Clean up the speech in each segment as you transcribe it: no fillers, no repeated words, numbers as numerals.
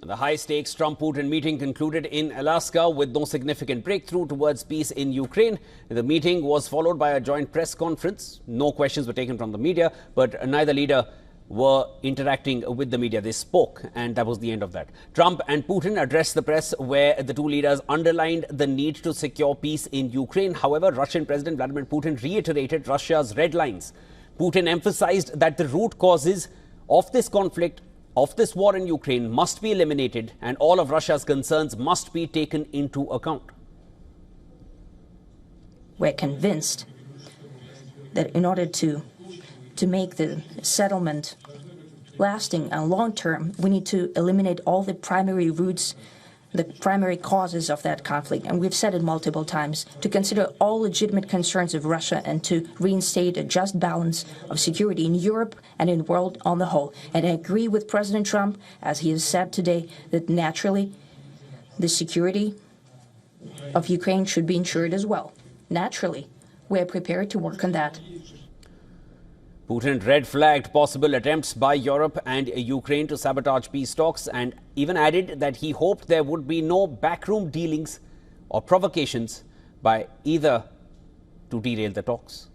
The high-stakes Trump-Putin meeting concluded in Alaska with no significant breakthrough towards peace in Ukraine. The meeting was followed by a joint press conference. No questions were taken from the media, but neither leader were interacting with the media. They spoke, and that was the end of that. Trump and Putin addressed the press, where the two leaders underlined the need to secure peace in Ukraine. However, Russian President Vladimir Putin reiterated Russia's red lines. Putin emphasized that the root causes of this conflict, of this war in Ukraine, must be eliminated, and all of Russia's concerns must be taken into account. We're convinced that in order to make the settlement lasting and long-term, we need to eliminate all the primary roots, the primary causes of that conflict. And we've said it multiple times, to consider all legitimate concerns of Russia and to reinstate a just balance of security in Europe and in the world on the whole. And I agree with President Trump, as he has said today, that naturally the security of Ukraine should be ensured as well. Naturally, we're prepared to work on that. Putin red-flagged possible attempts by Europe and Ukraine to sabotage peace talks, and even added that he hoped there would be no backroom dealings or provocations by either to derail the talks.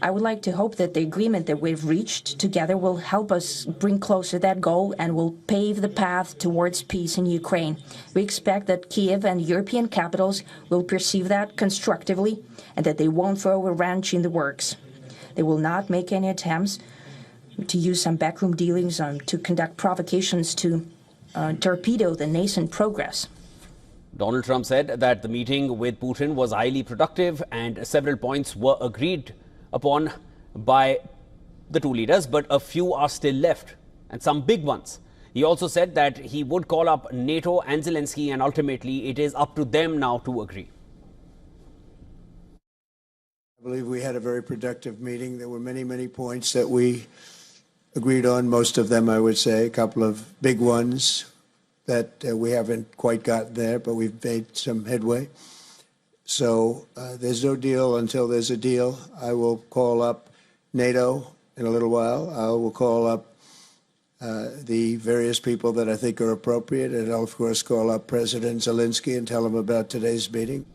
I would like to hope that the agreement that we've reached together will help us bring closer that goal and will pave the path towards peace in Ukraine. We expect that Kiev and European capitals will perceive that constructively and that they won't throw a wrench in the works. They will not make any attempts to use some backroom dealings to conduct provocations to torpedo the nascent progress. Donald Trump said that the meeting with Putin was highly productive and several points were agreed upon by the two leaders, but a few are still left, and some big ones. He also said that he would call up NATO and Zelensky, and ultimately it is up to them now to agree. I believe we had a very productive meeting. There were many, many points that we agreed on, most of them, I would say, a couple of big ones that we haven't quite gotten there, but we've made some headway. So there's no deal until there's a deal. I will call up NATO in a little while. I will call up the various people that I think are appropriate, and I'll, of course, call up President Zelensky and tell him about today's meeting.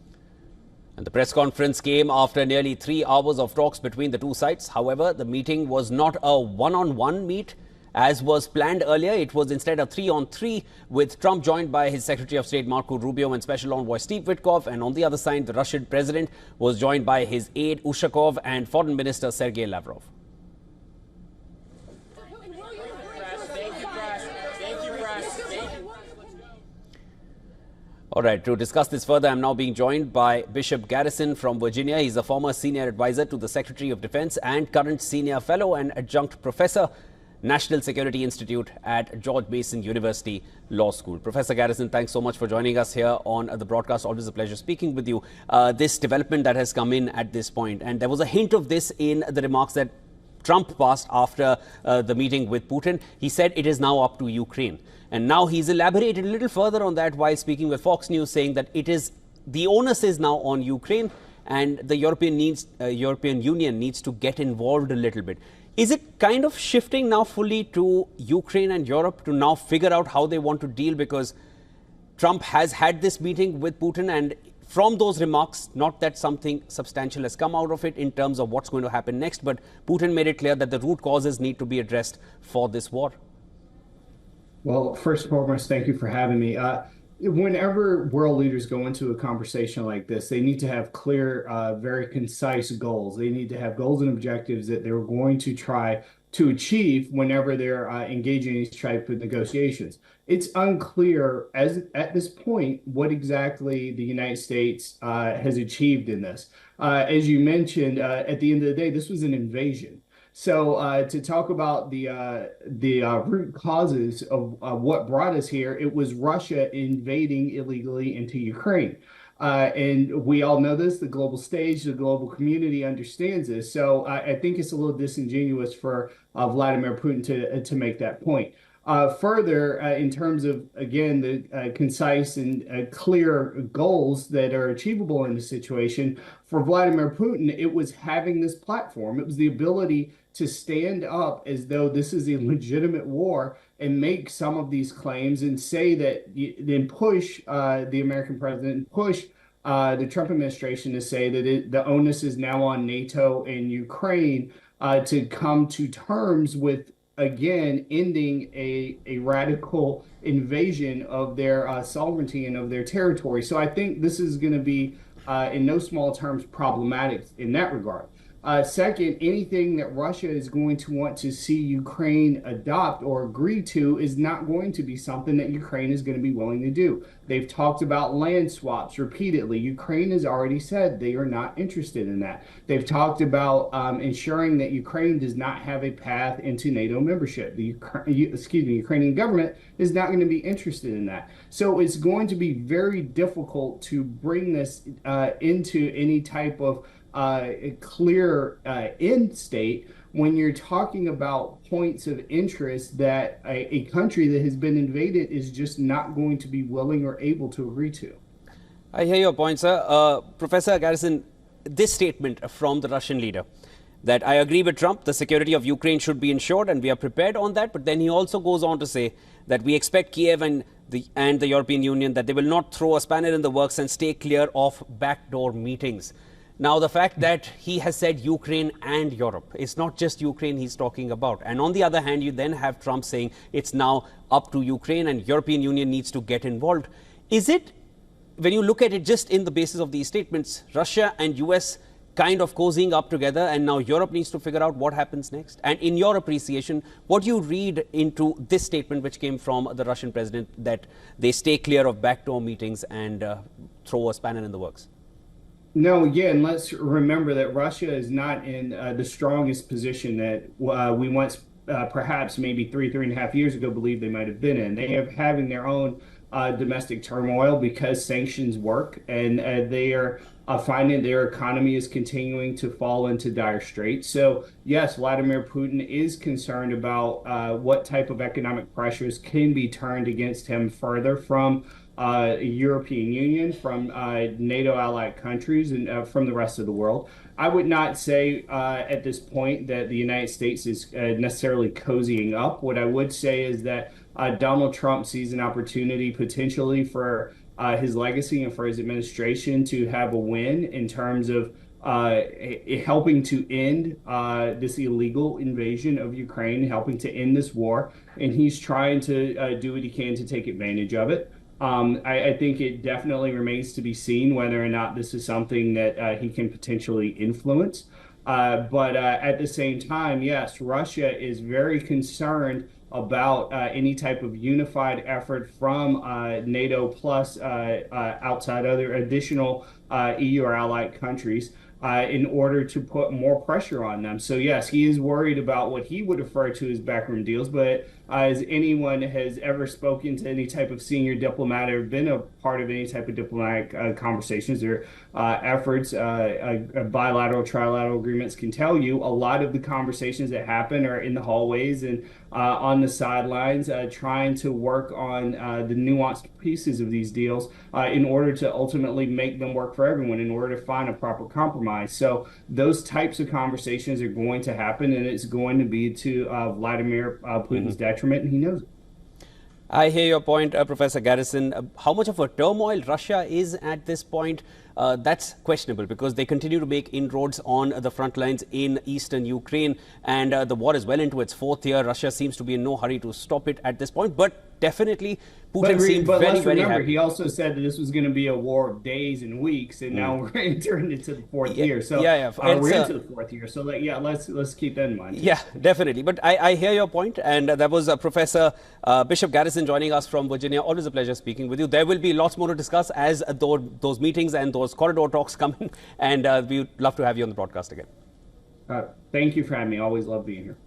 And the press conference came after nearly 3 hours of talks between the two sides. However, the meeting was not a one-on-one meet, as was planned earlier. It was instead a 3-on-3, with Trump joined by his Secretary of State Marco Rubio and Special Envoy Steve Witkoff. And on the other side, the Russian president was joined by his aide Ushakov and Foreign Minister Sergei Lavrov. All right, to discuss this further, I'm now being joined by Bishop Garrison from Virginia. He's a former senior advisor to the Secretary of Defense and current senior fellow and adjunct professor, National Security Institute at George Mason University Law School. Professor Garrison, thanks so much for joining us here on the broadcast. Always a pleasure speaking with you. This development that has come in at this point, and there was a hint of this in the remarks that Trump passed after the meeting with Putin. He said it is now up to Ukraine. And now he's elaborated a little further on that while speaking with Fox News, saying that the onus is now on Ukraine, and the European Union needs to get involved a little bit. Is it kind of shifting now fully to Ukraine and Europe to now figure out how they want to deal? Because Trump has had this meeting with Putin, and from those remarks, not that something substantial has come out of it in terms of what's going to happen next, but Putin made it clear that the root causes need to be addressed for this war. Well, first and foremost, thank you for having me. Whenever world leaders go into a conversation like this, they need to have clear, very concise goals. They need to have goals and objectives that they're going to try to achieve whenever they're engaging in these type of negotiations. It's unclear at this point what exactly the United States has achieved in this. As you mentioned, at the end of the day, this was an invasion. So to talk about the root causes of what brought us here, it was Russia invading illegally into Ukraine. And we all know this, the global stage, the global community understands this. So I think it's a little disingenuous for Vladimir Putin to make that point. Further, in terms of, again, the concise and clear goals that are achievable in the situation, for Vladimir Putin, it was having this platform. It was the ability to stand up as though this is a legitimate war and make some of these claims and say that, then push the American president, push the Trump administration to say that the onus is now on NATO and Ukraine to come to terms with, again, ending a radical invasion of their sovereignty and of their territory. So I think this is going to be, in no small terms, problematic in that regard. Second, anything that Russia is going to want to see Ukraine adopt or agree to is not going to be something that Ukraine is going to be willing to do. They've talked about land swaps repeatedly. Ukraine has already said they are not interested in that. They've talked about ensuring that Ukraine does not have a path into NATO membership. The Ukrainian government is not going to be interested in that. So it's going to be very difficult to bring this into any type of a clear end state when you're talking about points of interest that a country that has been invaded is just not going to be willing or able to agree to. I hear your point, sir. Professor Garrison, this statement from the Russian leader that I agree with Trump, the security of Ukraine should be ensured and we are prepared on that. But then he also goes on to say that we expect Kiev and the European Union that they will not throw a spanner in the works and stay clear of backdoor meetings. Now, the fact that he has said Ukraine and Europe, it's not just Ukraine he's talking about. And on the other hand, you then have Trump saying it's now up to Ukraine and European Union needs to get involved. Is it, when you look at it just in the basis of these statements, Russia and US kind of cozying up together and now Europe needs to figure out what happens next? And in your appreciation, what do you read into this statement which came from the Russian president that they stay clear of backdoor meetings and throw a spanner in the works? No, again, let's remember that Russia is not in the strongest position that we once, perhaps maybe 3.5 years ago, believed they might have been in. They are having their own domestic turmoil because sanctions work, and they are finding their economy is continuing to fall into dire straits. So, yes, Vladimir Putin is concerned about what type of economic pressures can be turned against him further from European Union, from NATO allied countries, and from the rest of the world. I would not say at this point that the United States is necessarily cozying up. What I would say is that Donald Trump sees an opportunity potentially for his legacy and for his administration to have a win in terms of helping to end this illegal invasion of Ukraine, helping to end this war. And he's trying to do what he can to take advantage of it. I think it definitely remains to be seen whether or not this is something that he can potentially influence. But at the same time, yes, Russia is very concerned about any type of unified effort from NATO plus outside other additional EU or allied countries in order to put more pressure on them. So yes, he is worried about what he would refer to as backroom deals, but as anyone has ever spoken to any type of senior diplomat or been a part of any type of diplomatic conversations or efforts, bilateral, trilateral agreements can tell you, a lot of the conversations that happen are in the hallways and on the sidelines, trying to work on the nuanced pieces of these deals in order to ultimately make them work for everyone, in order to find a proper compromise. So those types of conversations are going to happen, and it's going to be to Vladimir Putin's detriment, and he knows it. I hear your point, Professor Garrison. How much of a turmoil Russia is at this point, that's questionable because they continue to make inroads on the front lines in eastern Ukraine, and the war is well into its fourth year. Russia seems to be in no hurry to stop it at this point, but definitely Putin seemed very, very happy. He also said that this was going to be a war of days and weeks, and now we're entering into the fourth year. So we're into the fourth year. So let's keep that in mind. Yeah, definitely. But I hear your point, and that was Professor Bishop Garrison joining us from Virginia. Always a pleasure speaking with you. There will be lots more to discuss as those meetings and those corridor talks come in, and we would love to have you on the broadcast again. Thank you for having me. Always love being here.